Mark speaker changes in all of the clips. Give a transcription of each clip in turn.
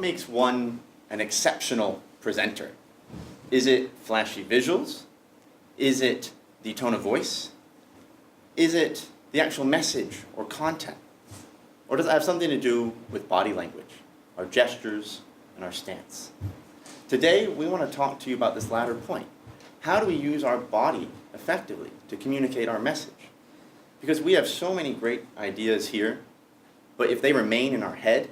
Speaker 1: what makes one an exceptional presenter? Is it flashy visuals? Is it the tone of voice? Is it the actual message or content? Or does it have something to do with body language, our gestures, and our stance? Today, we want to talk to you about this latter point. How do we use our body effectively to communicate our message? Because we have so many great ideas here, but if they remain in our head,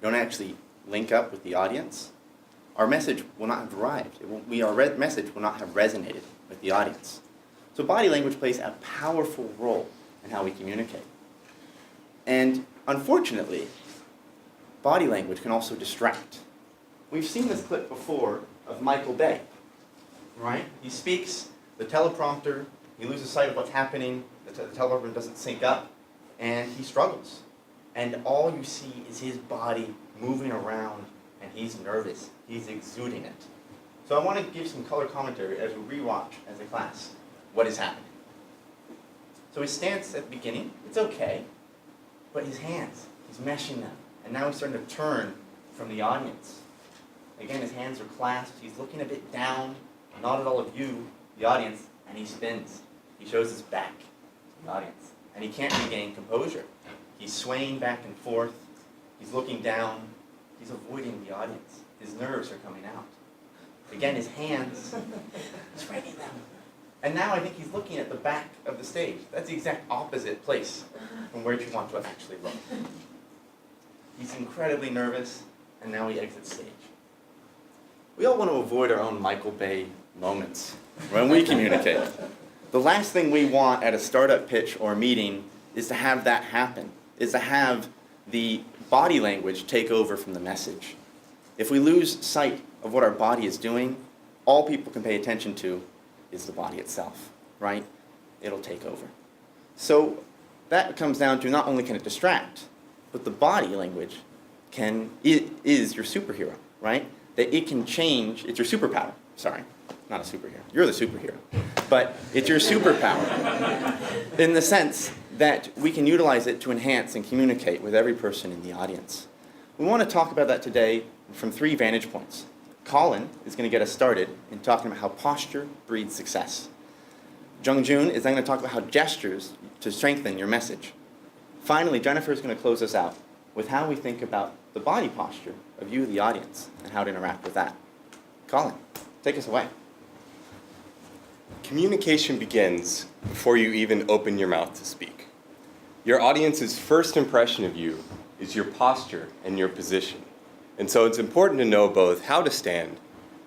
Speaker 1: don't actually link up with the audience, our message will not have arrived. Our message will not have resonated with the audience. So body language plays a powerful role in how we communicate. And unfortunately, body language can also distract. We've seen this clip before of Michael Bay, right? He speaks, the teleprompter, he loses sight of what's happening, the teleprompter doesn't sync up, and he struggles. And all you see is his body moving around, and he's nervous. He's exuding it. So I want to give some color commentary as we rewatch as a class what is happening. So his stance at the beginning, it's okay, but his hands, he's meshing them. And now he's starting to turn from the audience. Again, his hands are clasped. He's looking a bit down, not at all of you, the audience, and he spins. He shows his back to the audience. And he can't regain composure. He's swaying back and forth. He's looking down. He's avoiding the audience. His nerves are coming out. Again, his hands, he's writing them. And now I think he's looking at the back of the stage. That's the exact opposite place from where you want to actually look. He's incredibly nervous, and now he exits stage. We all want to avoid our own Michael Bay moments when we communicate. The last thing we want at a startup pitch or meeting is to have that happen, is to have the body language take over from the message. If we lose sight of what our body is doing, all people can pay attention to is the body itself, right? It'll take over. So that comes down to not only can it distract, but the body language is your superhero, right? That it can change, it's your superpower. Sorry, not a superhero. You're the superhero. But it's your superpower in the sense that we can utilize it to enhance and communicate with every person in the audience. We want to talk about that today from 3 vantage points. Colin is going to get us started in talking about how posture breeds success. Jung-Joon is then going to talk about how gestures to strengthen your message. Finally, Jennifer is going to close us out with how we think about the body posture of you, the audience, and how to interact with that. Colin, take us away.
Speaker 2: Communication begins before you even open your mouth to speak. Your audience's first impression of you is your posture and your position. And so it's important to know both how to stand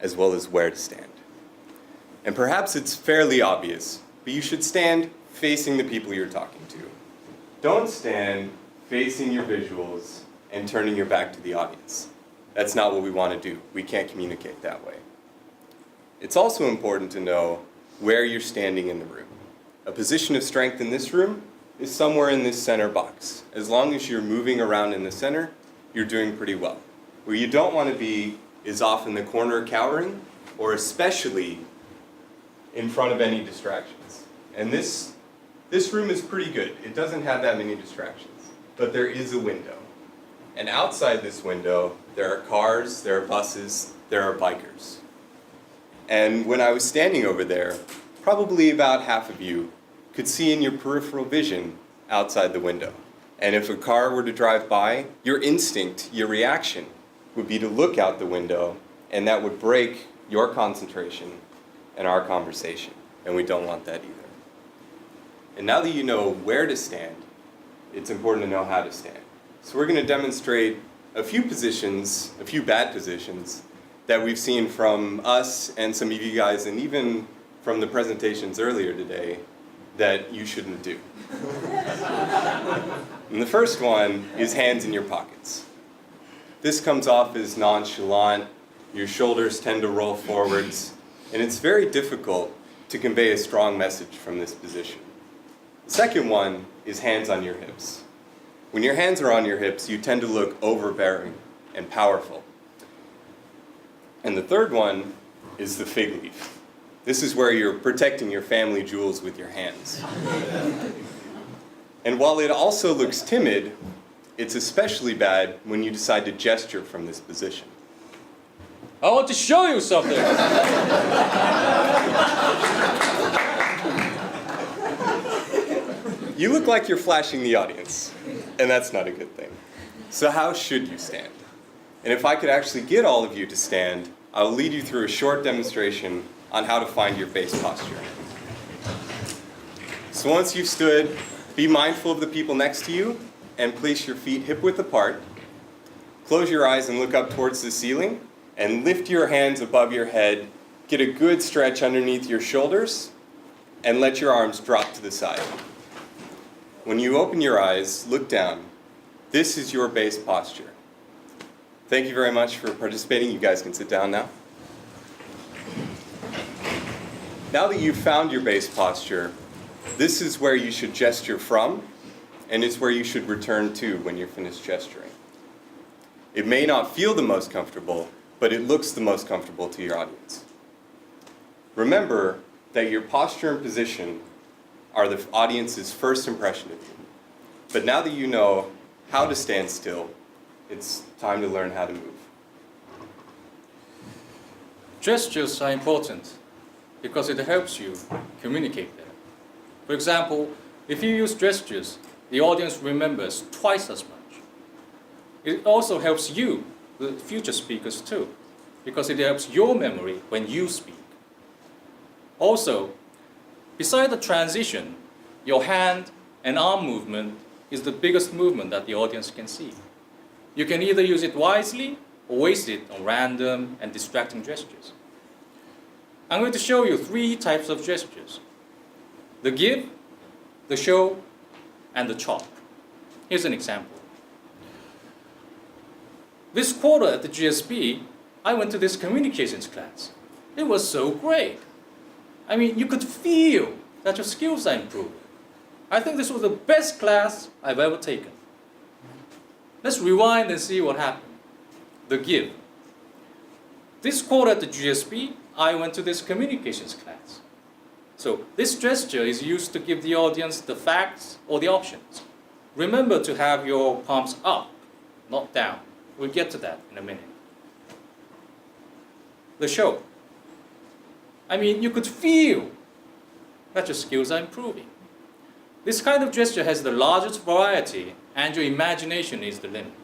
Speaker 2: as well as where to stand. And perhaps it's fairly obvious, but you should stand facing the people you're talking to. Don't stand facing your visuals and turning your back to the audience. That's not what we want to do. We can't communicate that way. It's also important to know where you're standing in the room. A position of strength in this room is somewhere in this center box. As long as you're moving around in the center, you're doing pretty well. Where you don't want to be is off in the corner cowering, or especially in front of any distractions. And this room is pretty good. It doesn't have that many distractions, but there is a window. And outside this window, there are cars, there are buses, there are bikers. And when I was standing over there, probably about half of you could see in your peripheral vision outside the window. And if a car were to drive by, your instinct, your reaction, would be to look out the window, and that would break your concentration and our conversation. And we don't want that either. And now that you know where to stand, it's important to know how to stand. So we're going to demonstrate a few positions, a few bad positions, that we've seen from us and some of you guys, and even from the presentations earlier today, that you shouldn't do. And the first one is hands in your pockets. This comes off as nonchalant, your shoulders tend to roll forwards, and it's very difficult to convey a strong message from this position. The second one is hands on your hips. When your hands are on your hips, you tend to look overbearing and powerful. And the third one is the fig leaf. This is where you're protecting your family jewels with your hands. And while it also looks timid, It's especially bad when you decide to gesture from this position.
Speaker 3: I want to show you something.
Speaker 2: You look like you're flashing the audience, and that's not a good thing. So how should you stand? And if I could actually get all of you to stand, I'll lead you through a short demonstration on how to find your base posture. So once you've stood, be mindful of the people next to you and place your feet hip-width apart. Close your eyes and look up towards the ceiling and lift your hands above your head. Get a good stretch underneath your shoulders and let your arms drop to the side. When you open your eyes, look down. This is your base posture. Thank you very much for participating. You guys can sit down now. Now that you've found your base posture, this is where you should gesture from, and it's where you should return to when you're finished gesturing. It may not feel the most comfortable, but it looks the most comfortable to your audience. Remember that your posture and position are the audience's first impression of you. But now that you know how to stand still, it's time to learn how to move.
Speaker 3: Gestures are important because it helps you communicate better. For example, if you use gestures, the audience remembers twice as much. It also helps you, the future speakers too, because it helps your memory when you speak. Also, beside the transition, your hand and arm movement is the biggest movement that the audience can see. You can either use it wisely or waste it on random and distracting gestures. I'm going to show you 3 types of gestures: the give, the show, and the chop. Here's an example. This quarter at the GSB, I went to this communications class. It was so great. I mean, you could feel that your skills are improving. I think this was the best class I've ever taken. Let's rewind and see what happened. The give. This quarter at the GSB, I went to this communications class. So this gesture is used to give the audience the facts or the options. Remember to have your palms up, not down. We'll get to that in a minute. The show. I mean, you could feel that your skills are improving. This kind of gesture has the largest variety, and your imagination is the limit.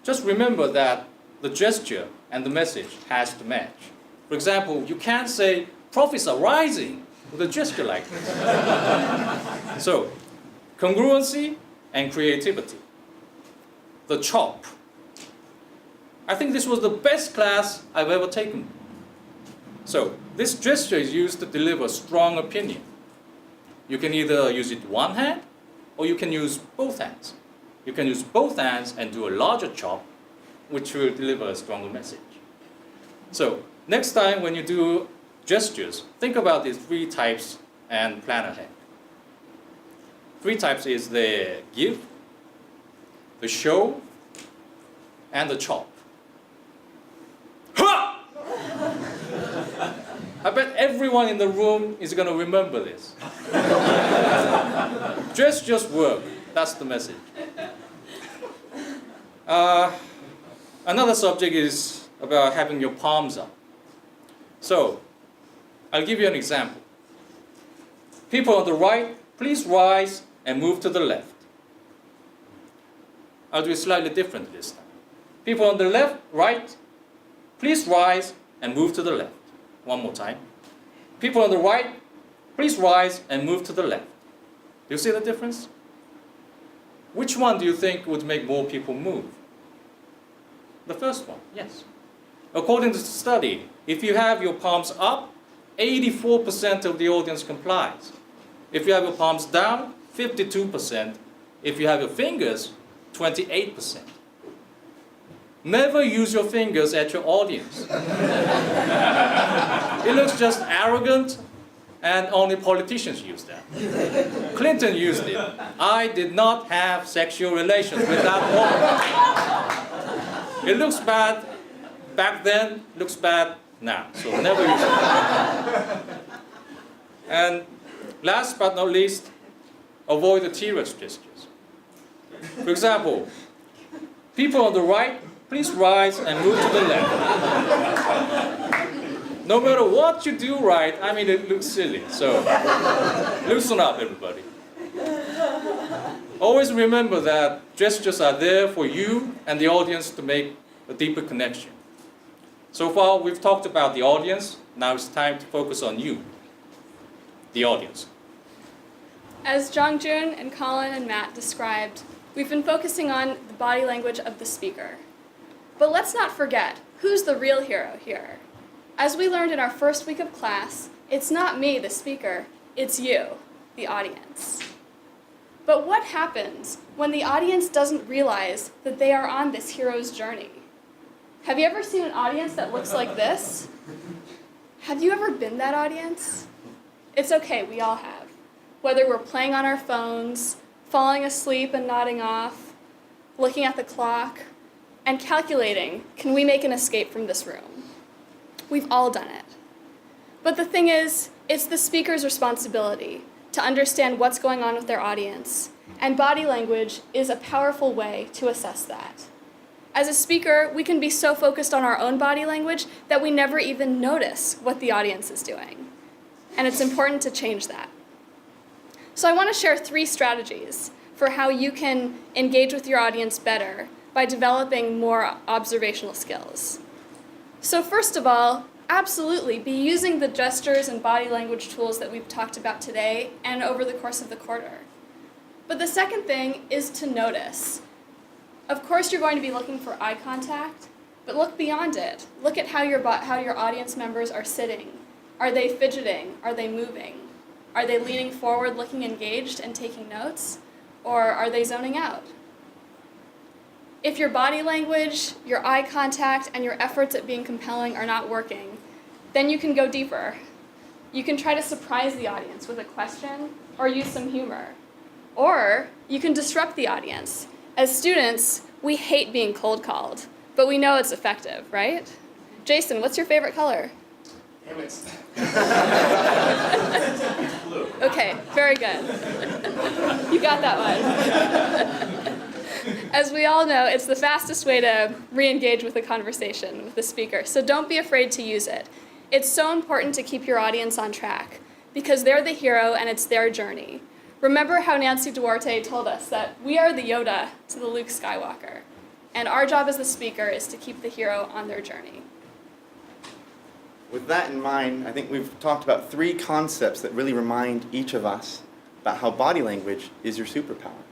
Speaker 3: Just remember that the gesture and the message has to match. For example, you can't say, "Profits are rising," with a gesture like this. So, congruency and creativity. The chop. I think this was the best class I've ever taken. So, this gesture is used to deliver strong opinion. You can either use it one hand, or you can use both hands. You can use both hands and do a larger chop, which will deliver a stronger message. So, next time when you do gestures, think about these 3 types and plan ahead. 3 types is the give, the show, and the chop. Ha! I bet everyone in the room is going to remember this. Gestures work. That's the message. Another subject is about having your palms up. So, I'll give you an example. People on the right, please rise and move to the left. I'll do it slightly different this time. People on the left, right, please rise and move to the left. One more time. People on the right, please rise and move to the left. Do you see the difference? Which one do you think would make more people move? The first one, yes. According to the study, if you have your palms up, 84% of the audience complies. If you have your palms down, 52%. If you have your fingers, 28%. Never use your fingers at your audience. It looks just arrogant, and only politicians use that. Clinton used it. "I did not have sexual relations with that woman." It looks bad back then, looks bad now. So never use it. And last but not least, avoid the T-Rex gestures. For example, people on the right, please rise and move to the left. No matter what you do right, I mean, it looks silly. So loosen up, everybody. Always remember that gestures are there for you and the audience to make a deeper connection. So far, we've talked about the audience. Now it's time to focus on you, the audience.
Speaker 4: As Jongjun and Colin and Matt described, we've been focusing on the body language of the speaker. But let's not forget, who's the real hero here? As we learned in our first week of class, it's not me, the speaker, it's you, the audience. But what happens when the audience doesn't realize that they are on this hero's journey? Have you ever seen an audience that looks like this? Have you ever been that audience? It's okay, we all have. Whether we're playing on our phones, falling asleep and nodding off, looking at the clock, and calculating, can we make an escape from this room? We've all done it. But the thing is, it's the speaker's responsibility to understand what's going on with their audience, and body language is a powerful way to assess that. As a speaker, we can be so focused on our own body language that we never even notice what the audience is doing. And it's important to change that. So I want to share 3 strategies for how you can engage with your audience better by developing more observational skills. So first of all, absolutely be using the gestures and body language tools that we've talked about today and over the course of the quarter. But the second thing is to notice. Of course, you're going to be looking for eye contact, but look beyond it. Look at how your audience members are sitting. Are they fidgeting? Are they moving? Are they leaning forward, looking engaged and taking notes? Or are they zoning out? If your body language, your eye contact, and your efforts at being compelling are not working, then you can go deeper. You can try to surprise the audience with a question or use some humor. Or you can disrupt the audience. As students, we hate being cold called, but we know it's effective, right? Jason, what's your favorite color?
Speaker 1: Damn it.
Speaker 4: Okay, very good. You got that one. As we all know, it's the fastest way to re-engage with a conversation with the speaker, so don't be afraid to use it. It's so important to keep your audience on track because they're the hero and it's their journey. Remember how Nancy Duarte told us that we are the Yoda to the Luke Skywalker, and our job as the speaker is to keep the hero on their journey.
Speaker 1: With that in mind, I think we've talked about 3 concepts that really remind each of us about how body language is your superpower.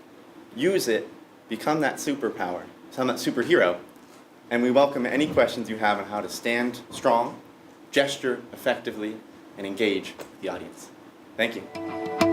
Speaker 1: Use it, become that superpower, become that superhero, and we welcome any questions you have on how to stand strong, gesture effectively, and engage the audience. Thank you.